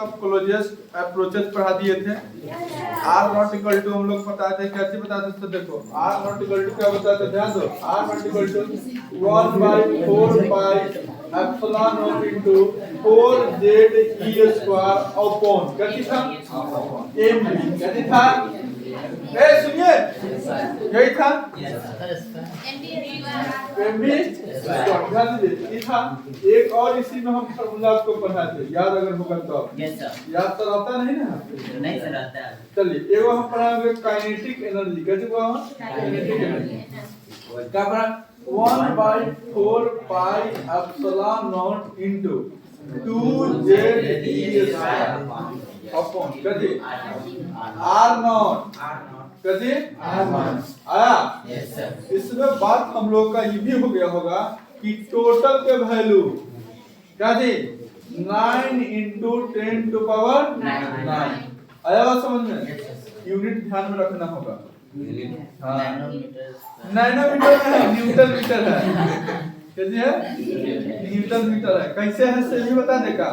Of closest approaches पढ़ा दिए थे। आर नॉट इक्वल टू हम लोग बताए थे, कैसे बताते थे? देखो आर नॉट इक्वल टू क्या बताते थे, ध्यान दो। R naught equal to 1/4 pi epsilon naught into 4z square upon क्या था? एम क्या था? ए सुनिए, यही था एमबी ध्यान दीजिए, ये था। एक और इसी में हम फार्मूला आपको पढ़ाए थे, याद अगर होगा तो। याद तो रहता नहीं ना? नहीं सर आता है। चलिए एगो हम पढ़ाएंगे काइनेटिक एनर्जी। कैसे हुआ? काइनेटिक एनर्जी क्या पढ़ा? 1/4 pi epsilon naught into 2z upon कैसे आर नॉट कैसे आया। इसमें बात हम लोग का ये भी हो गया होगा कि टोटल के वैल्यू क्या थी? 9 × 10⁻⁹ आया बात समझ में? यूनिट ध्यान में रखना होगा। नैनोमीटर है, न्यूटन मीटर है। कैसे है? न्यूटन मीटर है। कैसे है से भी बता देगा।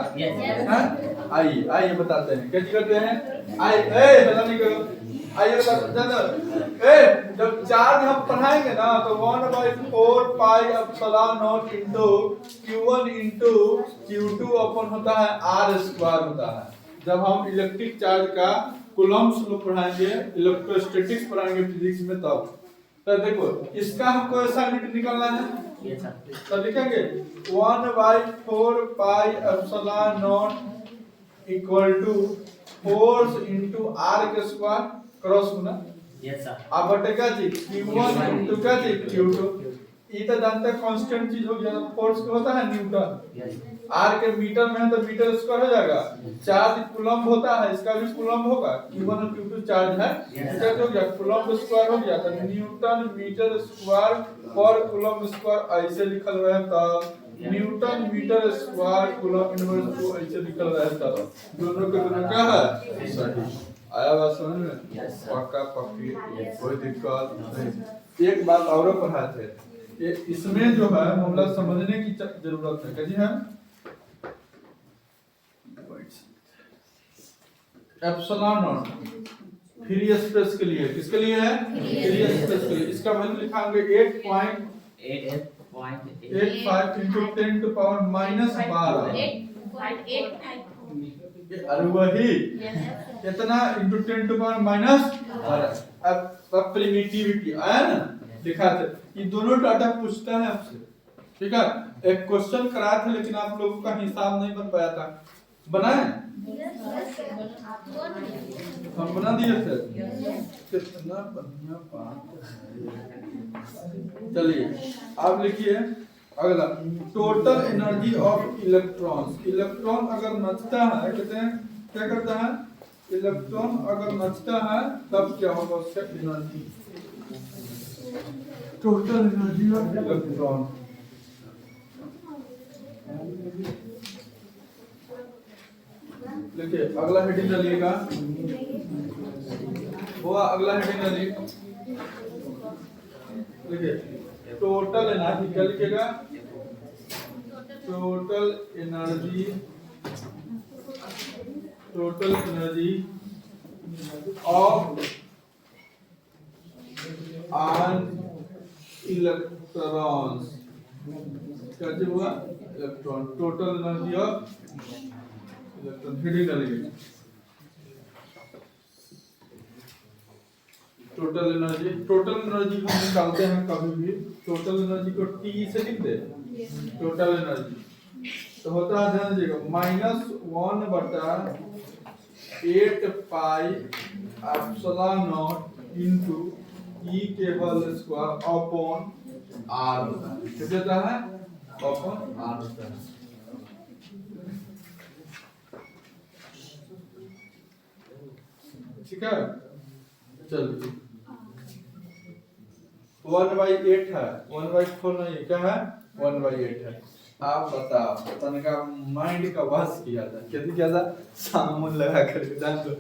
आइए आइए बताते हैं कैसे करते हैं। आइए पता नहीं करो, आइए बताते हैं। जब चार्ज हम पढ़ाएंगे ना तो 1/4 pi epsilon naught into q1 into q2 अपन होता है r स्क्वायर होता है। जब हम इलेक्ट्रिक चार्ज का कूलम्ब्स लो पढ़ाएंगे, इलेक्ट्रोस्टैटिक्स पढ़ाएंगे फिजिक्स में, तब तो देखो इसका हमको असाइनमेंट निकालना है। तो लिखेंगे 1/4 pi epsilon naught equal to force into r के स्क्वायर क्रॉस होना। Yes sir. अब बटेगा जी q1 इनटू क्या जी q2। ये तो जानते हैं कांस्टेंट चीज हो गया। फोर्स क्या होता है? न्यूटन। r के मीटर में है तो मीटर स्क्वायर हो जाएगा। चार्ज कूलम्ब होता है, इसका भी कूलम्ब होगा। q1 और q2 चार्ज है, इसका हो गया कूलम्ब स्क्वायर हो गया। तो न्यूटन मीटर स्क्वायर पर कूलम्ब स्क्वायर ऐसे लिखल रहे तब newton metre square coulomb inverse को ऐसे लिखल रहे तब दोनों के दोनों क्या है? सही। आया बात समझ में? पक्का पक्की, कोई दिक्कत नहीं। एक बात और पढ़ाते थे, ये इसमें जो है मामला समझने की जरूरत है। कैसी है? एप्सिलॉन नॉट फ्री स्पेस के लिए, किसके लिए है? फ्री स्पेस के लिए। इसका वैल्यू लिखाएंगे 8.85 into 10⁻⁻12। अरे वही कितना इंटू 10⁻⁻12। अब प्रिमिटिविटी आया ना, लिखा था। ये दोनों डाटा पूछता है आपसे, ठीक है? एक क्वेश्चन कराया था लेकिन आप लोगों का हिसाब नहीं बन पाया था। बनाए? हम बना दिए थे। कितना बढ़िया बात है। चलिए आप लिखिए अगला, total energy of electrons. Electron अगर नचता है, कहते हैं क्या करता है? इलेक्ट्रॉन अगर नचता है तब क्या होगा उसका energy? Total energy of electron. देखिए अगला हेडिंग डालिएगा, वो अगला हेडिंग डालिए। देखिए टोटल एनर्जी क्या लिखेगा? Total energy of an electrons. कैसे हुआ? Electron. Total energy of electron. Heading डालेंगे टोटल एनर्जी। टोटल एनर्जी हम निकालते हैं कभी भी, टोटल एनर्जी को T से लिख दे। टोटल एनर्जी तो होता है, ध्यान दीजिएगा, -1/8 पाई एप्सिलॉन नॉट इनटू E के होल स्क्वायर अपॉन R होता है। कितना देता है? अपॉन R होता है। ठीक है? चलिए 1/8 है, 1/4 नहीं है, क्या है? 1/8 है। आप बताओ, तनका माइंड का वास किया था, कैसे किया था? सामून लगा कर जान दो।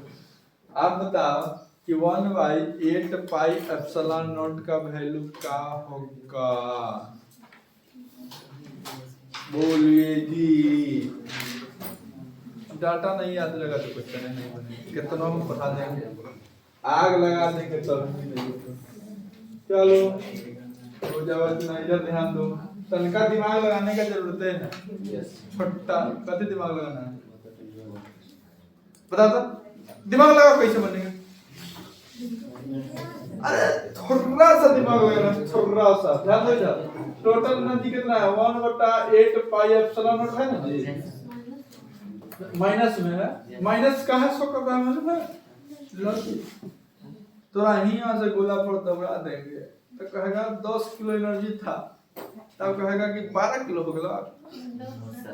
आप बताओ कि 1/8 पाई एप्सिलॉन नॉट का वैल्यू क्या होगा? बोलिए जी। डाटा नहीं याद लगा तो क्वेश्चन नहीं बनेगा, कितना हम पढ़ा देंगे, आग लगा देंगे तब भी नहीं होगा। चलो हो जाओ, इतना इधर ध्यान दो, तनका दिमाग लगाने का जरूरत है। फट्टा कति दिमाग लगाना है बता तो, दिमाग लगा कैसे बनेगा? अरे थोड़ा सा दिमाग लगाना, थोड़ा सा ध्यान दो जा। टोटल एनर्जी कितना है? 1/8 पाई एप्सिलॉन नॉट है ना जी, माइनस में है, माइनस का है 100 का मालूम है। तो यहाँ से गोला पर दबा देंगे तो कहेगा 10 किलो एनर्जी था, तब कहेगा कि 12 किलो हो गया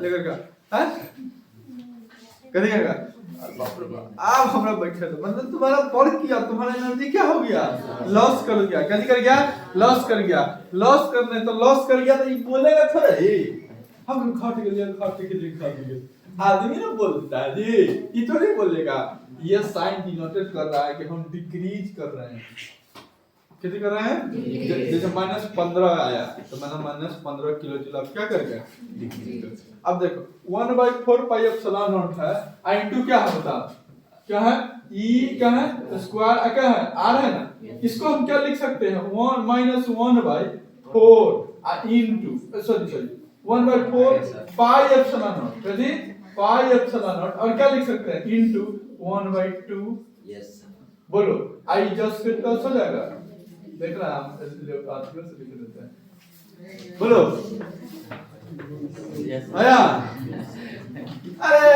लगेगा, हैं कभी कहेगा बाप रे बाप आप हमरा बैठे तो मतलब तुम्हारा बढ़ किया, तुम्हारा एनर्जी क्या हो गया, लॉस कर गया। क्या कर गया? लॉस कर गया। लॉस करने तो लॉस कर गया तो ये बोलेगा थोड़ा ही हम खट गए आदमी ना बोलता है जी, ये थोड़ी बोलेगा। ये साइन डिनोटेट कर रहा है कि हम डिक्रीज कर रहे हैं। कितनी कर रहे हैं? जैसे -15 आया तो मैंने -15 किलो जूल आप क्या कर गए, डिक्रीज कर। अब देखो 1/4 पाई एप्सिलॉन नॉट है, आई इनटू क्या है बता, क्या है ई, क्या है स्क्वायर, क्या है आर है ना। इसको हम क्या लिख सकते हैं 1 -1/4 into sorry 1/4 pi epsilon not, कैसे पाई एप्सिलॉन नॉट, और क्या लिख सकते हैं इनटू 1/2। यस बोलो आई जस्ट फिट तो हो जाएगा। देख रहा हम इसलिए आर्टिकल से लिख देते हैं। बोलो यस आया। अरे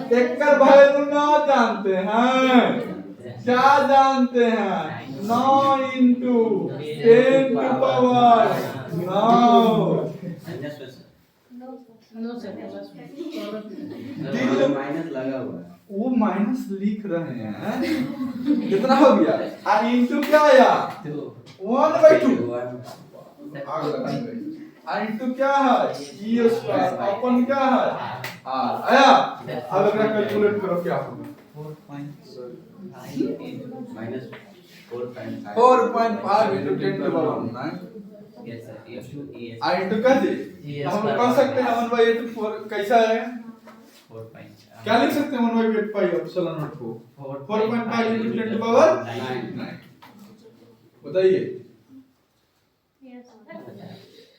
देखकर भाई तुम ना जानते हैं, क्या जानते हैं? 9 into 10 to power 9। माइनस लगा हुआ है, वो माइनस लिख रहे हैं, कितना हो गया? आ इनटू क्या आया 1/2 आग लगाएंगे। आ इनटू क्या है ई स्क्वायर अपन क्या है आर आया। अब अगर कैलकुलेट करो क्या होगा -4.5 into 10 to power 9। Yes sir yes too yes आ इनटू क्या जी हम कर सकते हैं 1/8 4 कैसा है, 4. क्या लिख सकते हैं 1/8 पाई एप्सिलॉन नॉट को 4.5 into 10 to power 9। बताइए।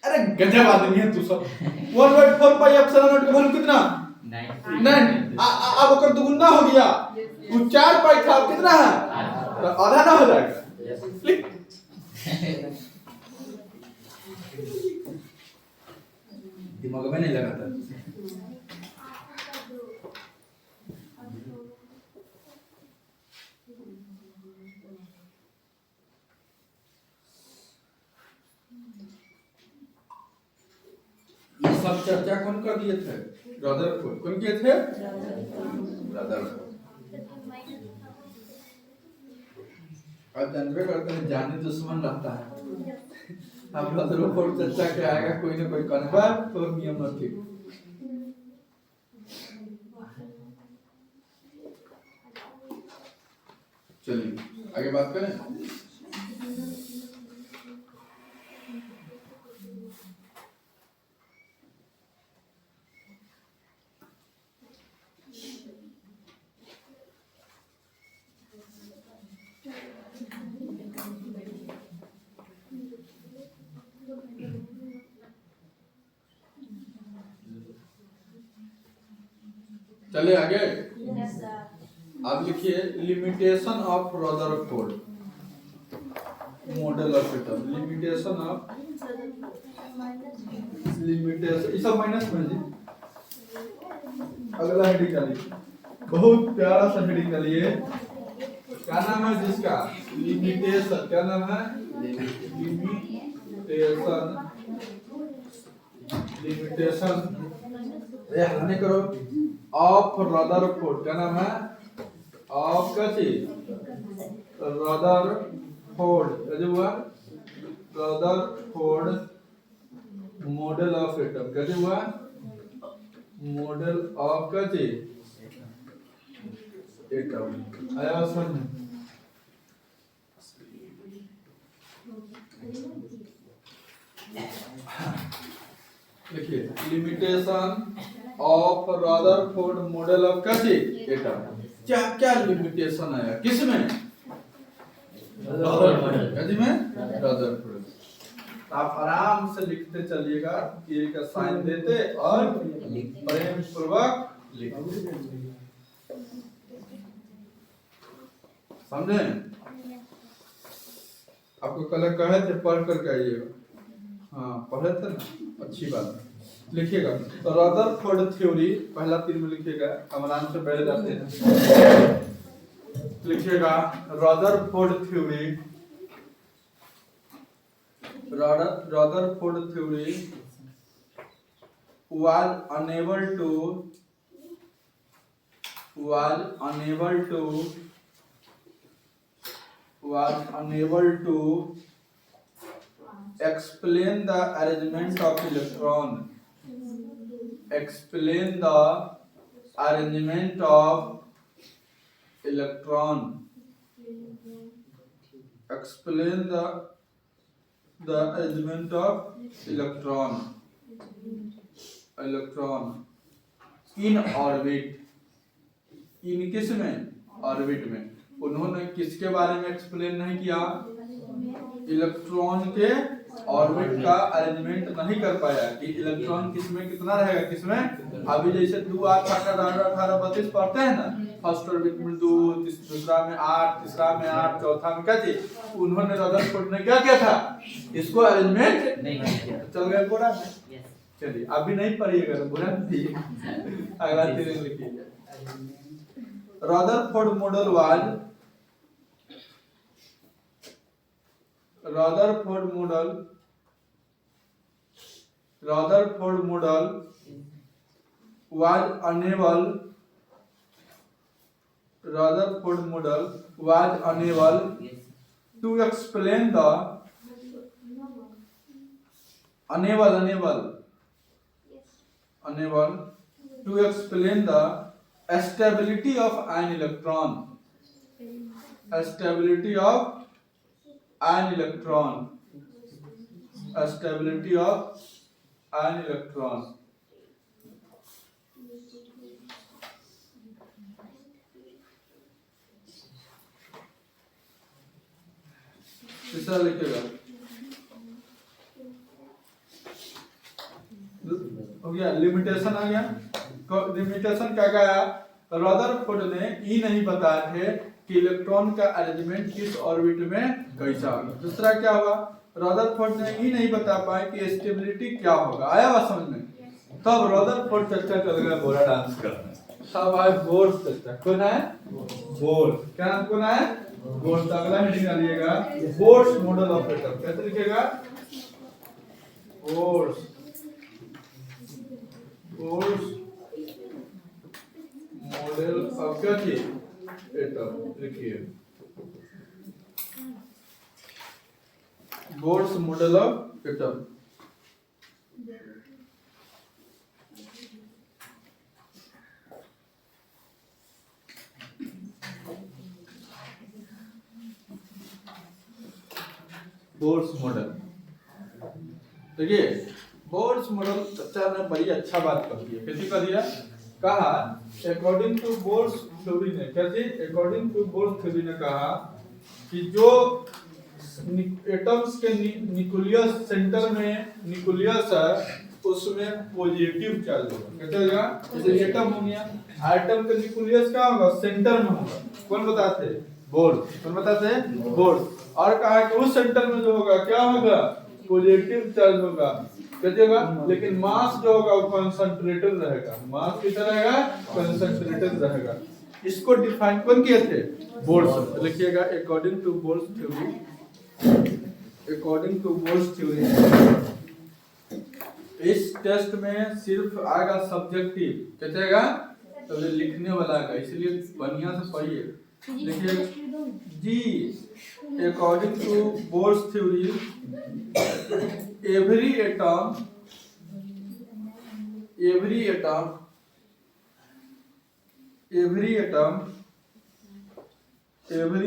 अरे गजब आदमी है तू सब। 1/4 पाई एप्सिलॉन नॉट का वैल्यू कितना 9। अब ओकर दुगुना हो गया, वो 4 पाई था, अब कितना है तो आधा ना हो जाएगा। लिख दिमाग में नहीं लगा था। ये सब चर्चा कौन कर दिए थे? रदरफोर्ड। कौन किए थे? रदरफोर्ड। अब जानते करते हैं जाने दुश्मन रहता है। अब रदरफोर्ड चर्चा के आएगा कोई ना कोई कन्फर्म तो नियम न ठीक। चलिए आगे बात करें। चलिए आगे। आप लिखिए limitation of Rutherford model of atom. Limitation of limitation ये सब माइनस में जी। अगला हेडिंग डालिए, बहुत प्यारा सा हेडिंग डालिए। क्या नाम है जिसका? लिमिटेशन। क्या नाम है? लिमिटेशन हने करो ऑफ रदरफोर्ड। क्या नाम है? ऑफ का चीज रदरफोर्ड। जो हुआ रदरफोर्ड मॉडल ऑफ एटम। कैसे हुआ? मॉडल ऑफ का चीज एटम। आया समझ में? देखिए limitation of Rutherford model of कैसे एटम, क्या क्या लिमिटेशन आया किसमें, कैसे में रदरफोर्ड। आप आराम से लिखते चलिएगा, ये का साइन देते और प्रेम पूर्वक लिखते, समझे। आपको कल कहे थे पढ़ करके आइएगा, हाँ पढ़े थे ना, अच्छी बात है। लिखिएगा रदरफोर्ड थ्योरी, पहला तीन में लिखिएगा, हम आराम से बैठ जाते हैं। लिखिएगा Rutherford theory, Rutherford theory was unable to explain the arrangement of electron, explain the arrangement of electron, explain the arrangement of electron in orbit, in किस में, ऑर्बिट में। उन्होंने किसके बारे में एक्सप्लेन नहीं किया, इलेक्ट्रॉन के ऑर्बिट का अरेंजमेंट नहीं कर पाया कि इलेक्ट्रॉन किसमें कितना रहेगा, किसमें। अभी जैसे 2 8 18 18 32 पढ़ते हैं ना, फर्स्ट ऑर्बिट में 2, दूसरा में 8, तीसरा में 8, चौथा में क्या थी, उन्होंने रदरफोर्ड ने क्या किया था, इसको अरेंजमेंट नहीं किया, चल गए पूरा। चलिए अभी नहीं पढ़िएगा तो बुरा नहीं, अगला तीन लिखिए। Rutherford model was Rutherford model was unable to explain the stability of an electron, stability of an electron, stability of an electron। तीसरा लिखिएगा, हो गया लिमिटेशन आ गया। लिमिटेशन क्या आया, रदरफोर्ड ने ये नहीं बताए थे कि इलेक्ट्रॉन का अरेंजमेंट किस ऑर्बिट में कैसा होगा। दूसरा क्या हुआ, रदरफोर्ड ने ये नहीं बता पाए कि स्टेबिलिटी क्या होगा। आया बात समझ में, तब रदरफोर्ड चर्चा चल गया बोरा डांस करने, सब आए बोर्ड चर्चा। कौन है, बोर्ड, क्या नाम कौन है, बोर्ड। अगला हेडिंग डालिएगा बोर्ड्स मॉडल ऑफ एटम, कैसे लिखिएगा, बोर्ड्स मॉडल ऑफ क्या थी एटम, लिखिए boards model of atom. Boards model, देखिए बोर्ड्स मॉडल चर्चा ने बड़ी अच्छा बात कर दी है। कैसी कर दिया, कहा अकॉर्डिंग टू बोर्ड्स थ्योरी ने, कैसे अकॉर्डिंग टू बोर्ड्स थ्योरी ने कहा कि जो एटम्स के न्यूक्लियस सेंटर में न्यूक्लियस है उसमें पॉजिटिव चार्ज होगा। कैसे होगा, जैसे एटम हो गया, एटम का न्यूक्लियस क्या होगा, सेंटर में होगा। कौन बताते, बोर्ड, कौन बताते, बोर्ड। और कहा कि उस सेंटर में जो होगा क्या होगा, पॉजिटिव चार्ज होगा। कैसे होगा, लेकिन मास जो होगा वो कंसंट्रेटेड रहेगा। मास कितना रहेगा, कंसंट्रेटेड रहेगा। इसको डिफाइन कौन किए थे, बोर्ड्स। लिखिएगा according to Bohr's theory, according to Bohr's theory. इस टेस्ट में सिर्फ आएगा सब्जेक्टिव, कैसे आएगा, तो लिखने वाला आएगा, इसलिए बढ़िया से पढ़िए। देखिए जी, according to Bohr's theory every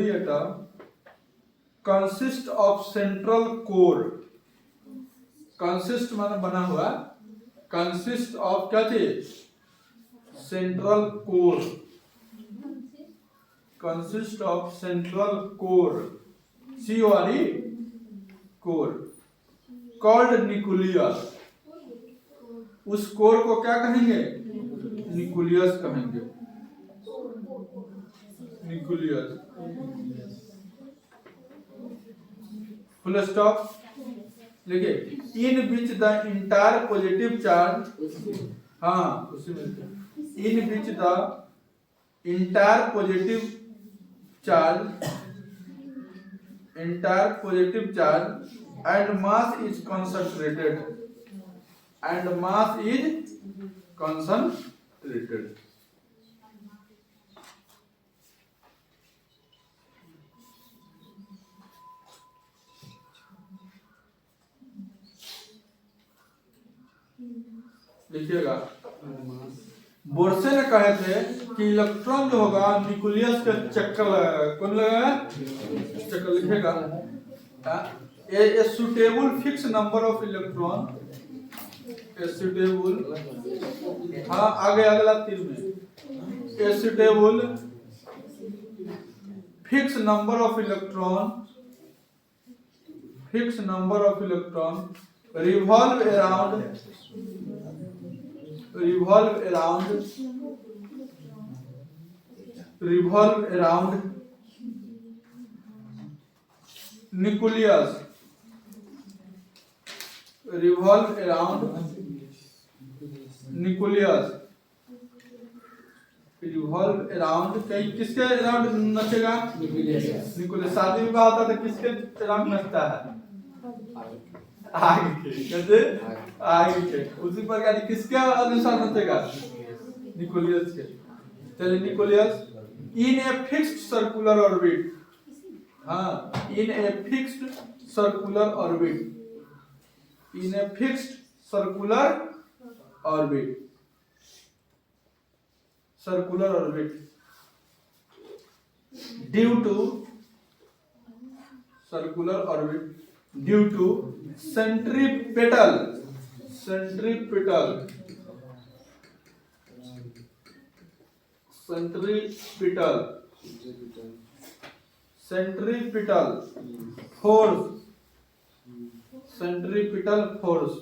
atom consists of central core, consist माने बना हुआ, कंसिस्ट ऑफ क्या थे, central core, consist of central core, CORE core, called nucleus. उस कोर को क्या कहेंगे, न्यूक्लियस कहेंगे, न्यूक्लियस। Full stop. देखिए in which the entire positive charge, हाँ उसी में, in which the entire positive charge, entire positive charge and mass is concentrated, and mass is concentrated. लिखिएगा, बोर्से ने कहे थे कि इलेक्ट्रॉन जो होगा न्यूक्लियस के चक्कर लगाएगा, कौन लगाएगा, चक्कर। लिखेगा a suitable fix number of electron, a suitable, हाँ आगे अगला तीर में, a suitable fix number of electron, fix number of electron revolve around, revolve around, revolve around nucleus, revolve around nucleus, revolve around, कहीं किसके around नचेगा, nucleus। शादी विवाह होता है तो किसके around नचता है, आगे के, कैसे आगे के, उसी प्रकार किसके अनुसार नचेगा, न्यूक्लियस के। चलिए nucleus in a fixed circular orbit, हाँ in a fixed circular orbit, in a fixed circular orbit, circular orbit, due to circular orbit, due to centripetal, centripetal, centripetal, centripetal force, centripetal force,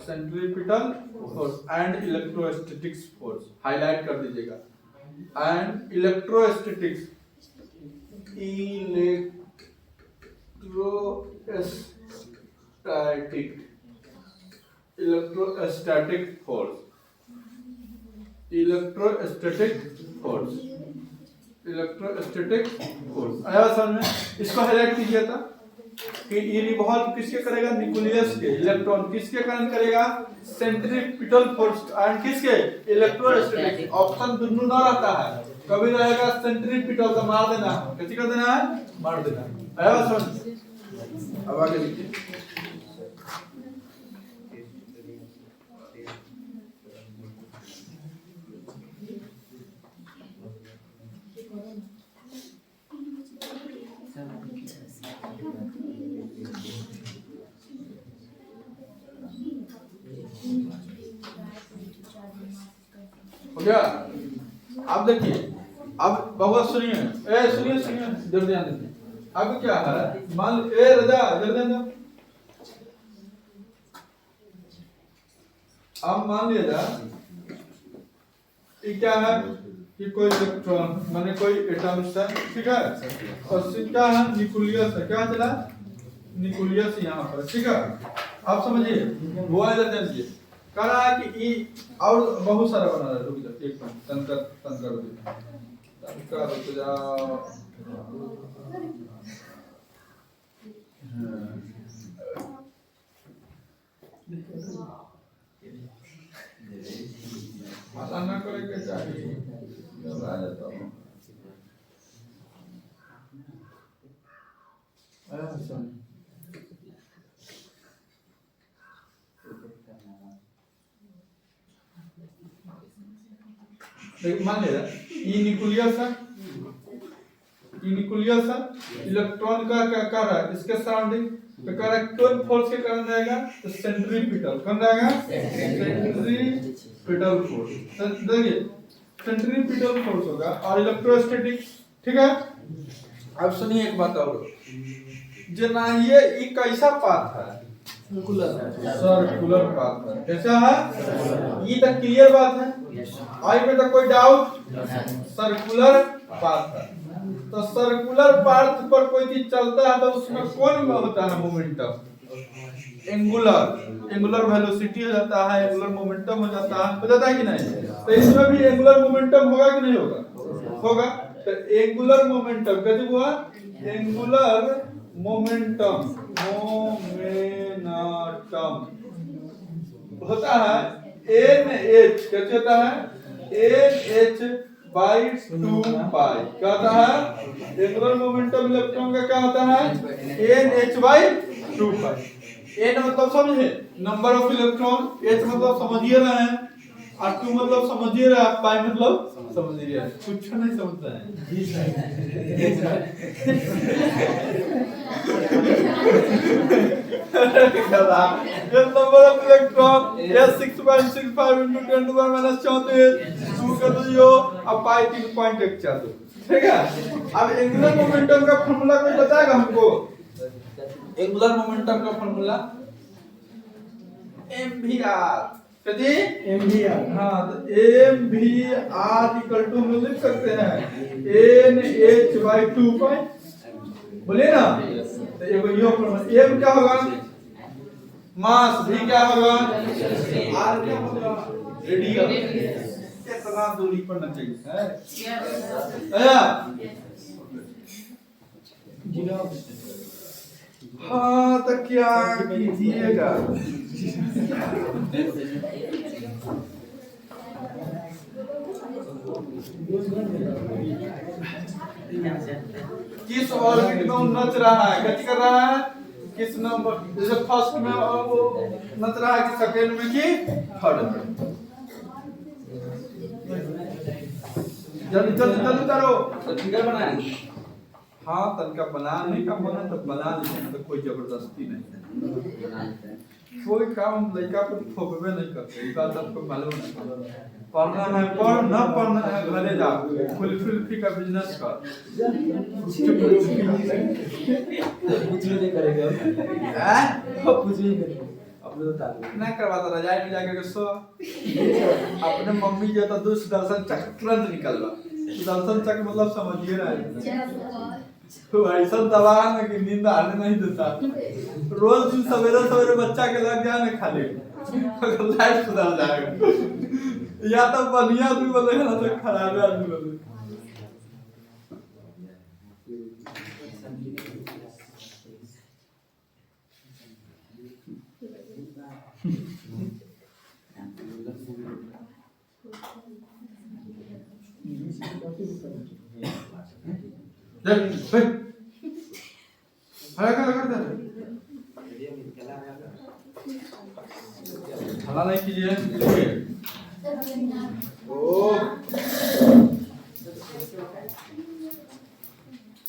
centripetal force and electrostatics force, highlight कर दीजिएगा, and electrostatics, electrostatic force, electrostatic force, electrostatic force आया समझ में। इसको highlight कीजिए था कि ये रिवॉल्व किसके करेगा, न्यूक्लियस के, इलेक्ट्रॉन किसके कारण करेगा, सेंट्रीपिटल फोर्स, एंड किसके, इलेक्ट्रोस्टैटिक। ऑप्शन दोनों ना रहता है, कभी रहेगा सेंट्रीपिटल का मार देना, किसी का देना है, मार देना। आया समझ। अब आगे लिखिए, हो गया। अब देखिए, अब बहुत सुनिए, सुनिए सुनिए, जल्दी ध्यान दीजिए। अब क्या है, मान रजा जल्दी ध्यान, अब मान लिया ये क्या है कि कोई इलेक्ट्रॉन माने कोई एटम है, ठीक है, और क्या है, न्यूक्लियस है, क्या चला, न्यूक्लियस यहाँ पर, ठीक है। आप समझिए, वो इधर देखिए, कह रहा है कि ई और बहुत सारा बना रहा है, रुक जाओ एक मिनट, तंकर रुक जाओ, मसाला करे के चाहिए, आ जाता हूँ। मान ले ये न्यूक्लियस है, ये न्यूक्लियस है, इलेक्ट्रॉन का क्या कर रहा है, इसके सराउंडिंग तो कह रहा है कौन फोर्स के कारण रहेगा? तो सेंट्रीपिटल। कौन रहेगा? Centripetal force. तो देखिए सेंट्रीपिटल फोर्स होगा और इलेक्ट्रोस्टैटिक। ठीक है, अब सुनिए एक बात और, जना ये कैसा पाथ है? सर्कुलर पाथ है। कैसा है? ये तो क्लियर बात है, आई में तो कोई डाउट? सर्कुलर पाथ है। तो सर्कुलर पाथ पर कोई चीज चलता है तो उसमें कौन होता है? मोमेंटम। एंगुलर वेलोसिटी हो जाता है, एंगुलर मोमेंटम हो जाता है, बताता है कि नहीं? तो इसमें भी एंगुलर मोमेंटम होगा कि नहीं होगा? होगा। तो एंगुलर मोमेंटम कैसे हुआ? एंगुलर मोमेंटम होता है NH। कैसे होता है? NH/2π। क्या होता है? एंगुलर मोमेंटम इलेक्ट्रॉन का क्या होता है? NH/2π। n मतलब समझे नंबर ऑफ इलेक्ट्रॉन, h मतलब समझिए रहे हैं, और 2 मतलब समझिए रहे हैं, पाई मतलब समझिए रहे हैं। कुछ नहीं समझता है। नंबर ऑफ इलेक्ट्रॉन S6.65 × 10⁻⁴ 2 का तो यो अब पाई 3.14। ठीक है, अब एंगुलर मोमेंटम का फार्मूला कोई बताएगा हमको? एंगुलर मोमेंटम का फार्मूला mvr। कथी? mvr। हाँ, तो mvr इक्वल टू हम लिख सकते हैं NH/2π। बोलिए ना। तो ये फार्मूला m क्या होगा? मास। v क्या होगा? r क्या होगा? रेडियस। कितना दूरी पर न चाहिए है? हाँ, तो क्या कीजिएगा? किस ऑर्बिट में नच रहा है? क्या कर रहा है? किस नंबर, जैसे फर्स्ट में वो नच रहा है कि सेकंड में कि थर्ड में? जल्दी जल्दी जल्दी करो। तो फिगर बनाएंगे। हाँ, तनका बनाने का मन है तो बना लीजिए, तो कोई जबरदस्ती नहीं। कोई काम लड़का को थोपवे नहीं करते, इस बात आपको मालूम है। पढ़ना है पढ़, न पढ़ना है घरे जा, फुलफिल का बिजनेस कर। कुछ नहीं करेगा, कुछ नहीं करेगा। अपने तो नहीं करवाता, रजाई में जाकर के सो। अपने मम्मी जो तो सुदर्शन चक्र तुरंत निकलवा। सुदर्शन चक्र मतलब समझिए ना, तो ऐसा दवा है कि नींद आने नहीं देता। रोज दिन सवेरे सवेरे बच्चा के लग जाए ना खाली, अगर लाइफ सुधर जाएगा। या तो बढ़िया आदमी बोलेगा ना तो खराब आदमी बोलेगा। हला नहीं कीजिए।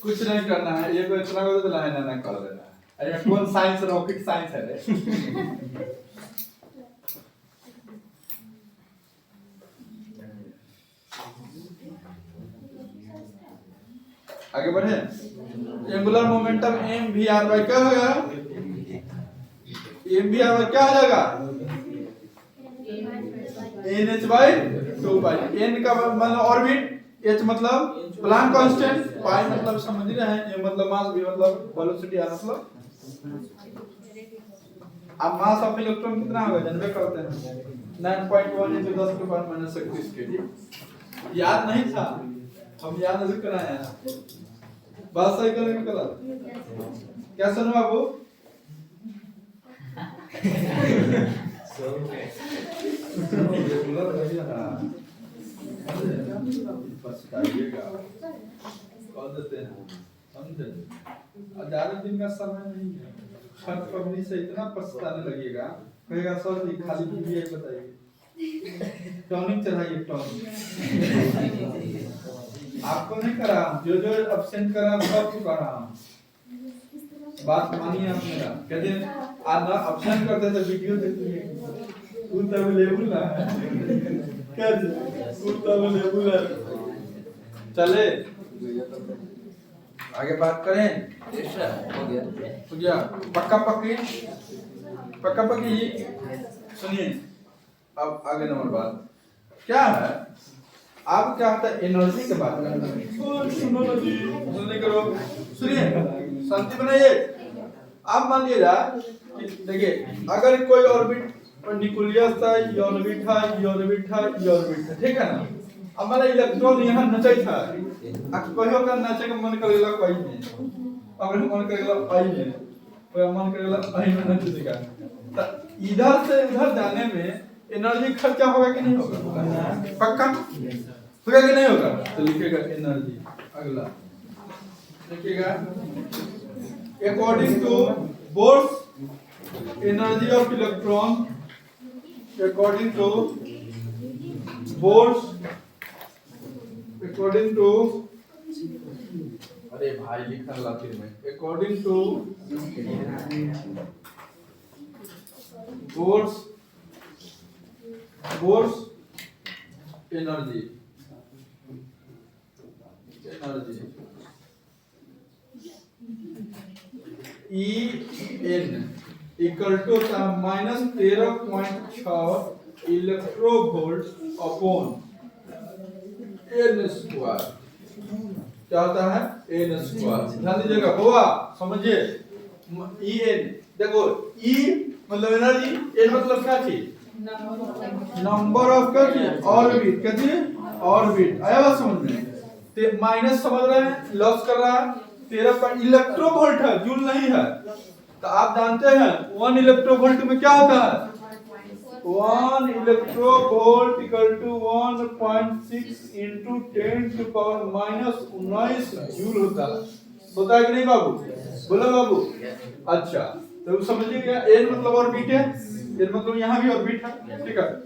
कुछ नहीं करना है, ये को इतना को तो लाइन ना कर देना। अरे कौन साइंस, रॉकेट साइंस है रे। आगे बढ़े। एंगुलर मोमेंटम mvr क्या होगा? mvr क्या हो जाएगा? NH/2π। n का मतलब ऑर्बिट, h मतलब प्लैंक कांस्टेंट, पाई मतलब समझ रहे हैं, m मतलब मास, v मतलब वेलोसिटी, r मतलब। अब मास ऑफ इलेक्ट्रॉन कितना होगा जानबे करते हैं? 9.1 × 10⁻⁻⁶ kg। याद नहीं था, हम याद नहीं कराए हैं। बात सही करने की कला। क्या सुनो बाबू? पछताइएगा, कह देते हैं, समझे? ज्यादा दिन का समय नहीं है। छठ पबनी से इतना पछताने लगेगा, कहेगा सर जी खाली पीवी एक बताइए, टॉनिक चढ़ाइए टॉनिक। आपको नहीं करा, जो जो एब्सेंट करा सब को करा। बात मानिए आप मेरा, कहते हैं आज ना ऑप्शन करते थे वीडियो देखते उल्टा अवेलेबल ना कैसे उल्टा अवेलेबल है। चले आगे बात करें। हो गया पक्का पक्की सुनिए। अब आगे नंबर बात क्या है, आप क्या होता है एनर्जी के बात करना है। सुनो ना जी, सुनने करो, सुनिए शांति बनाइए। आप मान लीजिए कि देखिए अगर कोई ऑर्बिट न्यूक्लियस था, ये ऑर्बिट था, ठीक है ना। अब हमारा इलेक्ट्रॉन यहाँ नचे था, अब कहियो का नचे का मन करेगा कोई नहीं, अगर मन करेगा आई में, कोई मन करेगा आई में नचेगा, तो इधर से उधर जाने में एनर्जी खर्चा होगा कि नहीं होगा? पक्का होगा कि नहीं होगा? तो लिखेगा एनर्जी। अगला लिखिएगा according to Bohr's energy of electron, according to Bohr's, according to, अरे भाई लिखा लातिर में, according to Bohr's energy En equal to -13.6 electronvolt upon n square. क्या होता है? n square. ध्यान दीजिएगा हुआ, समझिए। En देखो, E मतलब एनर्जी, n मतलब क्या चीज? नंबर ऑफ क्या चीज? ऑर्बिट। क्या चीज? ऑर्बिट। आया बात समझ में? ते माइनस समझ रहे हैं, लॉस कर रहा है 13 पर इलेक्ट्रोवोल्ट है, जूल नहीं है। तो आप जानते हैं 1 इलेक्ट्रोवोल्ट में क्या होता है? 1 electronvolt equal to 1.6 into 10 to power -19 joule होता है कि नहीं बाबू? बोलो बाबू। अच्छा तो समझिएगा n मतलब ऑर्बिट है, n मतलब यहाँ भी ऑर्बिट है, ठीक है।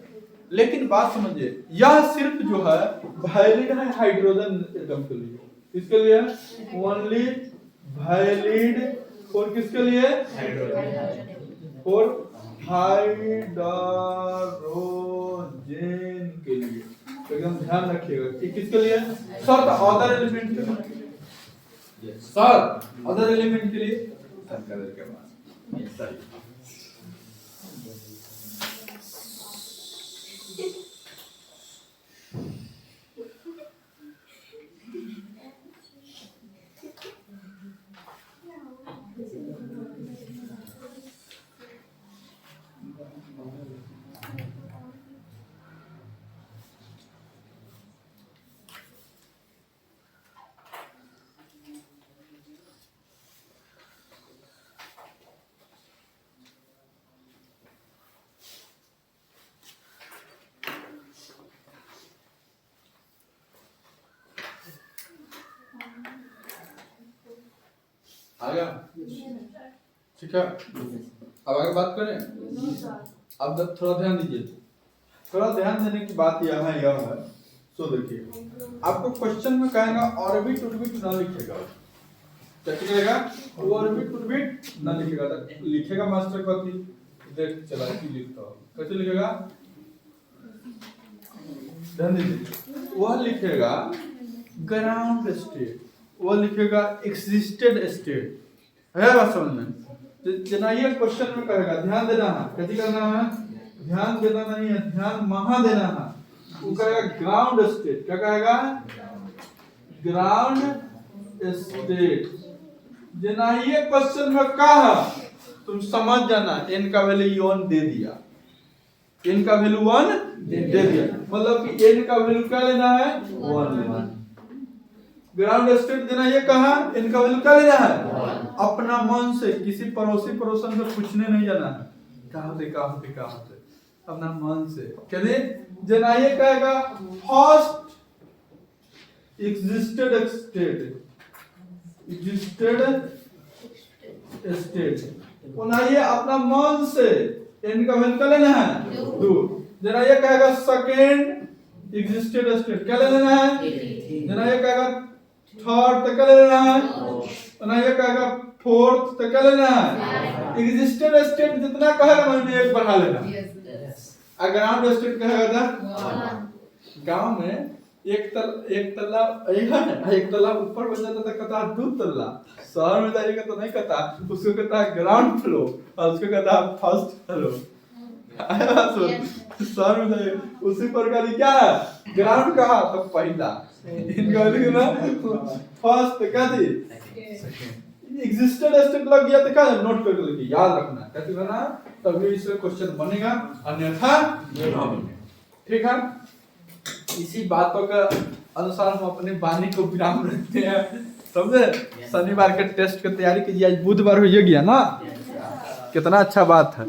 लेकिन बात समझिए, यह सिर्फ जो है वैलिड है हाइड्रोजन एटम के लिए। किसके लिए? ओनली वैलिड फॉर किसके लिए? फॉर हाइड्रोजन के लिए। तो एकदम ध्यान रखिएगा कि किसके लिए? सर अदर एलिमेंट के लिए, सर अदर एलिमेंट के लिए के बाद सही। आ गया? ठीक है, अब आगे बात करें। अब थोड़ा ध्यान दीजिए, थोड़ा ध्यान देने की बात यह है। सो देखिए, आपको क्वेश्चन में कहेगा ऑर्बिट ऑर्बिट ना लिखेगा, क्या लिखेगा? ऑर्बिट ना लिखेगा, तो लिखेगा मास्टर कथी? देख चला की लिखता हो, कैसे लिखेगा? ध्यान दीजिए, वह लिखेगा ग्राउंड स्टेट, वो लिखेगा एक्सिस्टेड स्टेट। है बात समझ में? जना ये क्वेश्चन में कहेगा, ध्यान देना है, कैसे करना है? ध्यान देना नहीं है, ध्यान महा देना है। वो कहेगा ग्राउंड स्टेट, क्या कहेगा? Ground state. जना ये क्वेश्चन में कहा, तुम समझ जाना, n का वैल्यू 1 दे दिया, n का वैल्यू 1 दे दिया, मतलब कि n का वैल्यू क्या लेना है? 1 लेना है। ग्राउंड स्टेट देना ये कहा, इनका वैल्यू क्या लेना है? अपना मन से, किसी पड़ोसन से पूछने नहीं जाना है, कहाँ होते, अपना मन से। कहते जना ये कहेगा फर्स्ट एग्जिस्टेड स्टेट, उन्हें अपना मन से इनका वैल्यू क्या लेना है? 2। जना ये कहेगा सेकेंड एग्जिस्टेड स्टेट, क्या लेना है? जना ये कहेगा थर्ड, तो क्या लेना है? ना ये कहेगा फोर्थ तो क्या लेना एग्जिस्टेड स्टेट जितना कहेगा ना उसमें एक बढ़ा लेना और ग्राउंड स्टेट कहेगा था गांव में एक तल्ला एक तल्ला ऊपर बन जाता था कहता दो तल्ला शहर में जाइएगा तो नहीं कहता उसको कहता है ग्राउंड फ्लोर और उसको कहता है फर्स्ट फ्लोर शहर में जाइए उसी प्रकार क्या है ग्राउंड कहा तो पहला इनका लिखना फर्स्ट क्या थी एग्जिस्टेड स्टेट लग गया तो क्या नोट करके लिखिए याद रखना कैसे करना तभी इससे क्वेश्चन बनेगा अन्यथा ठीक है इसी बातों का अनुसार हम अपने वाणी को विराम रखते हैं समझे शनिवार के टेस्ट की तैयारी कीजिए आज बुधवार हो गया ना कितना अच्छा बात है